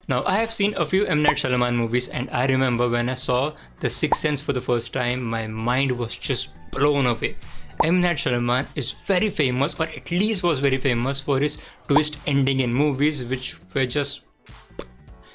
Now, I have seen a few M. Night Shyamalan movies, and I remember when I saw The Sixth Sense for the first time, my mind was just blown away. M. Night Shyamalan is very famous, or at least was very famous, for his twist ending in movies, which were just.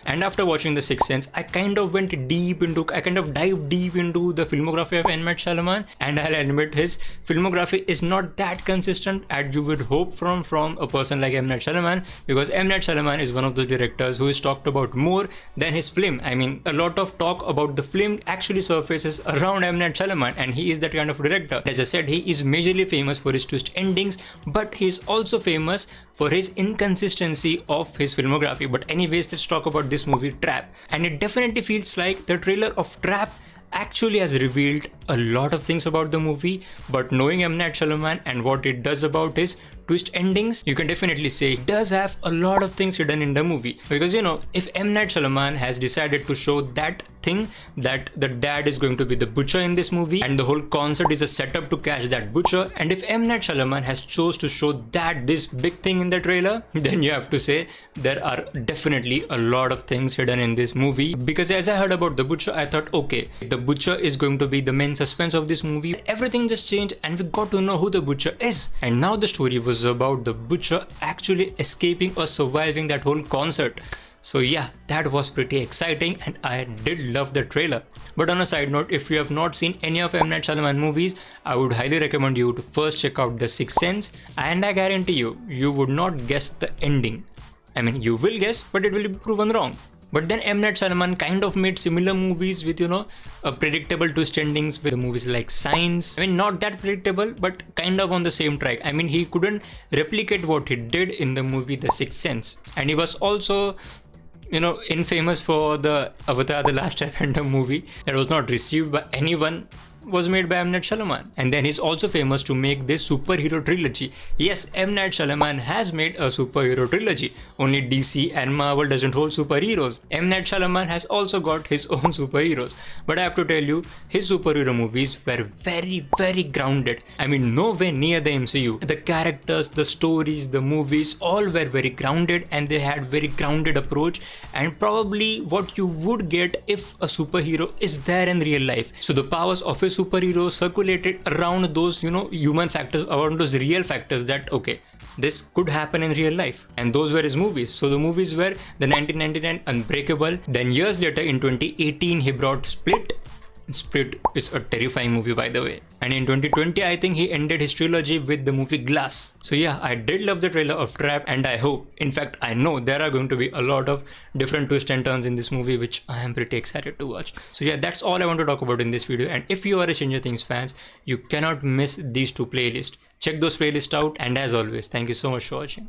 And after watching The Sixth Sense, I kind of dived deep into the filmography of M. Night Shyamalan, and I'll admit his filmography is not that consistent as you would hope from a person like M. Night Shyamalan, because M. Night Shyamalan is one of those directors who is talked about more than his film. I mean, a lot of talk about the film actually surfaces around M. Night Shyamalan, and he is that kind of director. As I said, he is majorly famous for his twist endings, but he is also famous for his inconsistency of his filmography. But anyways, let's talk about this movie Trap. And it definitely feels like the trailer of Trap actually has revealed a lot of things about the movie, but knowing M. Night Shyamalan and what it does about his twist endings, you can definitely say it does have a lot of things hidden in the movie. Because if M. Night Shyamalan has decided to show that thing, that the dad is going to be the butcher in this movie and the whole concert is a setup to catch that butcher, and if M. Night Shyamalan has chose to show that this big thing in the trailer, then you have to say there are definitely a lot of things hidden in this movie. Because as I heard about the butcher, I thought, okay, the butcher is going to be the main suspense of this movie. Everything just changed and we got to know who the butcher is, and now the story was about the butcher actually escaping or surviving that whole concert. So yeah, that was pretty exciting and I did love the trailer. But on a side note, if you have not seen any of M. Night Shyamalan movies, I would highly recommend you to first check out The Sixth Sense, and I guarantee you, you would not guess the ending. I mean, you will guess, but it will be proven wrong. But then M. Night Shyamalan kind of made similar movies with, a predictable twist endings with movies like Signs. I mean, not that predictable, but kind of on the same track. I mean, he couldn't replicate what he did in the movie The Sixth Sense. And he was also, infamous for the Avatar The Last Airbender movie that was not received by anyone, was made by M. Night Shyamalan. And then he's also famous to make this superhero trilogy. Yes, M. Night Shyamalan has made a superhero trilogy. Only DC and Marvel doesn't hold superheroes. M. Night Shyamalan has also got his own superheroes. But I have to tell you, his superhero movies were very, very grounded. I mean, nowhere near the MCU. The characters, the stories, the movies, all were very grounded, and they had very grounded approach, and probably what you would get if a superhero is there in real life. So the powers of a superhero circulated around those human factors, around those real factors that okay, this could happen in real life, and those were his movies. So the movies were the 1999 Unbreakable, then years later in 2018 he brought Split is a terrifying movie, by the way, and in 2020 I think he ended his trilogy with the movie Glass. So yeah, I did love the trailer of Trap, and I hope, in fact I know, there are going to be a lot of different twists and turns in this movie, which I am pretty excited to watch. So yeah, that's all I want to talk about in this video, and if you are a Stranger Things fans, you cannot miss these two playlists. Check those playlists out, and as always, thank you so much for watching.